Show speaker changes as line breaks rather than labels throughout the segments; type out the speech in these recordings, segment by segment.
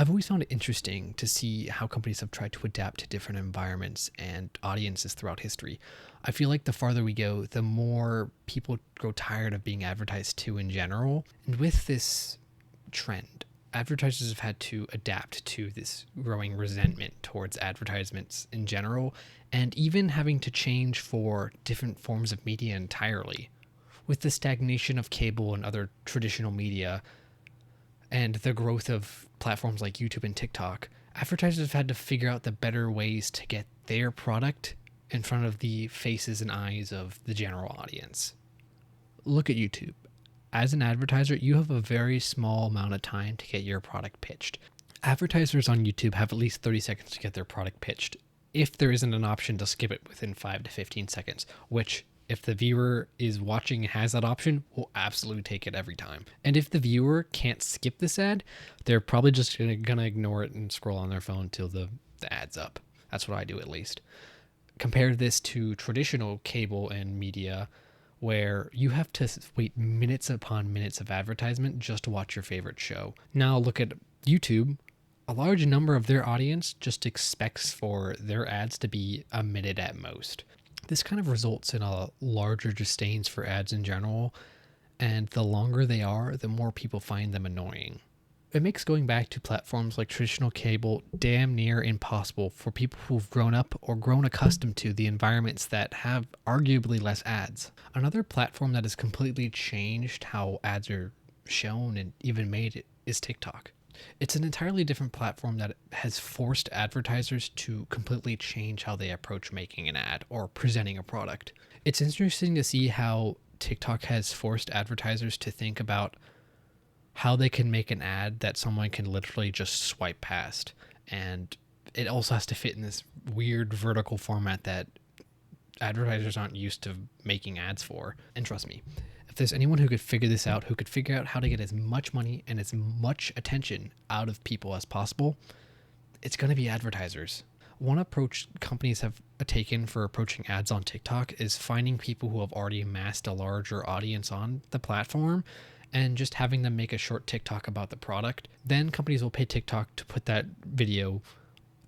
I've always found it interesting to see how companies have tried to adapt to different environments and audiences throughout history. I feel like the farther we go, the more people grow tired of being advertised to in general. And with this trend, advertisers have had to adapt to this growing resentment towards advertisements in general, and even having to change for different forms of media entirely. With the stagnation of cable and other traditional media, and the growth of platforms like YouTube and TikTok, advertisers have had to figure out the better ways to get their product in front of the faces and eyes of the general audience. Look at YouTube. As an advertiser, you have a very small amount of time to get your product pitched. Advertisers on YouTube have at least 30 seconds to get their product pitched, if there isn't an option to skip it within 5 to 15 seconds, which, if the viewer is watching and has that option, will absolutely take it every time. And if the viewer can't skip this ad, they're probably just gonna ignore it and scroll on their phone till the ad's up. That's what I do, at least. Compare this to traditional cable and media, where you have to wait minutes upon minutes of advertisement just to watch your favorite show. Now look at YouTube. A large number of their audience just expects for their ads to be a minute at most. This kind of results in a larger disdain for ads in general, and the longer they are, the more people find them annoying. It makes going back to platforms like traditional cable damn near impossible for people who've grown up or grown accustomed to the environments that have arguably less ads. Another platform that has completely changed how ads are shown and even made is TikTok. It's an entirely different platform that has forced advertisers to completely change how they approach making an ad or presenting a product. It's interesting to see how TikTok has forced advertisers to think about how they can make an ad that someone can literally just swipe past. And it also has to fit in this weird vertical format that advertisers aren't used to making ads for. And trust me, if there's anyone who could figure this out, who could figure out how to get as much money and as much attention out of people as possible, it's going to be advertisers. One approach companies have taken for approaching ads on TikTok is finding people who have already amassed a larger audience on the platform and just having them make a short TikTok about the product. Then companies will pay TikTok to put that video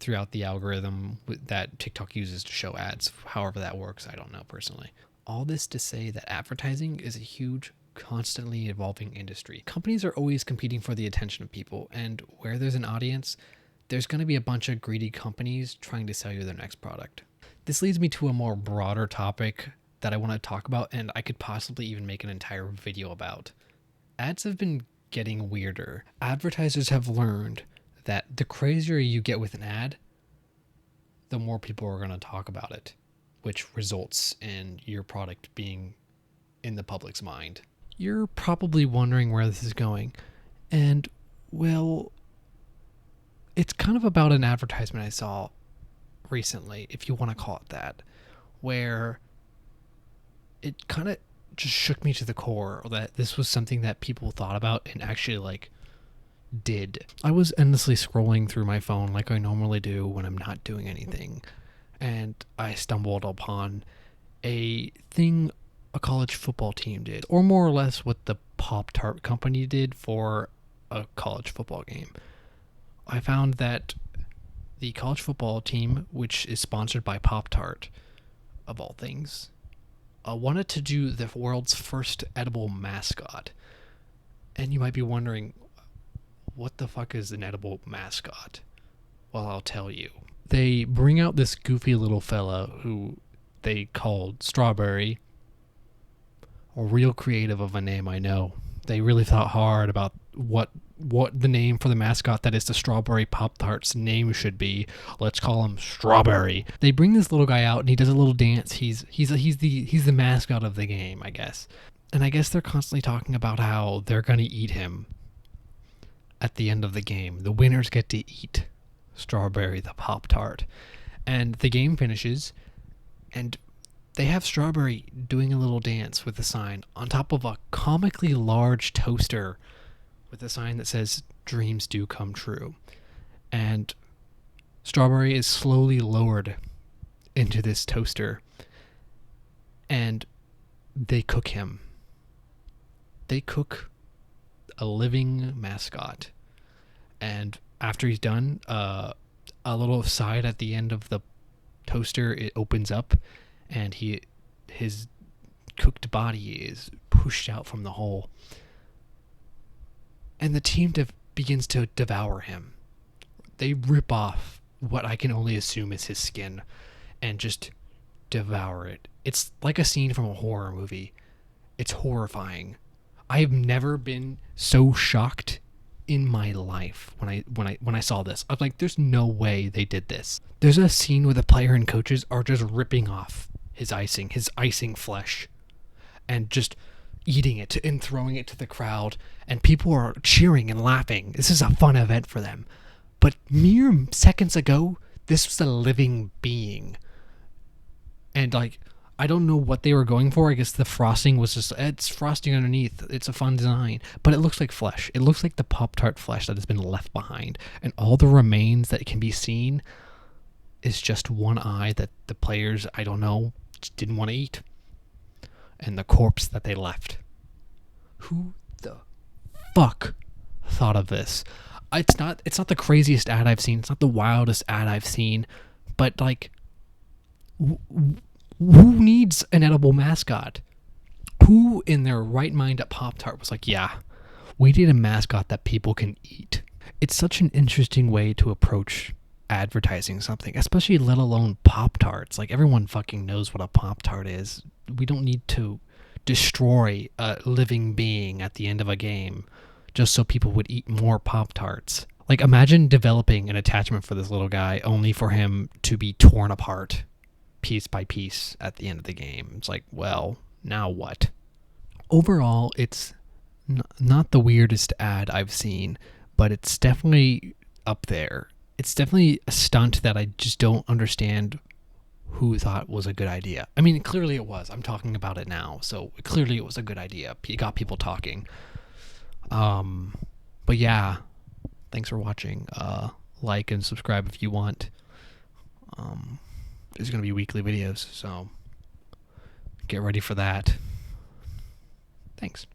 throughout the algorithm that TikTok uses to show ads. However that works, I don't know personally. All this to say that advertising is a huge, constantly evolving industry. Companies are always competing for the attention of people, and where there's an audience, there's going to be a bunch of greedy companies trying to sell you their next product. This leads me to a more broader topic that I want to talk about, and I could possibly even make an entire video about. Ads have been getting weirder. Advertisers have learned that the crazier you get with an ad, the more people are going to talk about it, which results in your product being in the public's mind. You're probably wondering where this is going. And, well, it's kind of about an advertisement I saw recently, if you want to call it that, where it kind of just shook me to the core that this was something that people thought about and actually did. I was endlessly scrolling through my phone like I normally do when I'm not doing anything, and I stumbled upon a thing a college football team did, or more or less what the Pop-Tart company did for a college football game. I found that the college football team, which is sponsored by Pop-Tart, of all things, wanted to do the world's first edible mascot. And you might be wondering, what the fuck is an edible mascot? Well, I'll tell you. They bring out this goofy little fella who they called Strawberry. A real creative of a name, I know. They really thought hard about what the name for the mascot that is the Strawberry Pop-Tarts name should be. Let's call him Strawberry. They bring this little guy out and he does a little dance. He's the mascot of the game, I guess. And I guess they're constantly talking about how they're going to eat him at the end of the game. The winners get to eat Strawberry the Pop-Tart. And the game finishes and they have Strawberry doing a little dance with a sign on top of a comically large toaster with a sign that says, "Dreams do come true." And Strawberry is slowly lowered into this toaster, and they cook him. They cook a living mascot, and after he's done, a little side at the end of the toaster, it opens up, and his cooked body is pushed out from the hole, and the team begins to devour him. They rip off what I can only assume is his skin and just devour it. It's like a scene from a horror movie. It's horrifying. I have never been so shocked in my life when I saw this. I'm like, there's no way they did this. There's a scene where the player and coaches are just ripping off his icing flesh, and just eating it and throwing it to the crowd, and people are cheering and laughing. This is a fun event for them. But mere seconds ago, this was a living being. And like, I don't know what they were going for. I guess the frosting was just, it's frosting underneath. It's a fun design. But it looks like flesh. It looks like the Pop-Tart flesh that has been left behind. And all the remains that can be seen is just one eye that the players, I don't know, just didn't want to eat. And the corpse that they left. Who the fuck thought of this? It's not the craziest ad I've seen. It's not the wildest ad I've seen. But like, who needs an edible mascot? Who in their right mind at Pop-Tart was like, yeah, we need a mascot that people can eat? It's such an interesting way to approach advertising something, especially let alone Pop-Tarts. Like, everyone fucking knows what a Pop-Tart is. We don't need to destroy a living being at the end of a game just so people would eat more Pop-Tarts. Like, imagine developing an attachment for this little guy only for him to be torn apart piece by piece at the end of the game. It's like, well, now what? Overall, it's not the weirdest ad I've seen, but it's definitely up there. It's definitely a stunt that I just don't understand who thought was a good idea. I mean, clearly it was. I'm talking about it now, so clearly it was a good idea. It got people talking. But yeah, thanks for watching. Like and subscribe if you want. There's going to be weekly videos, so get ready for that. Thanks.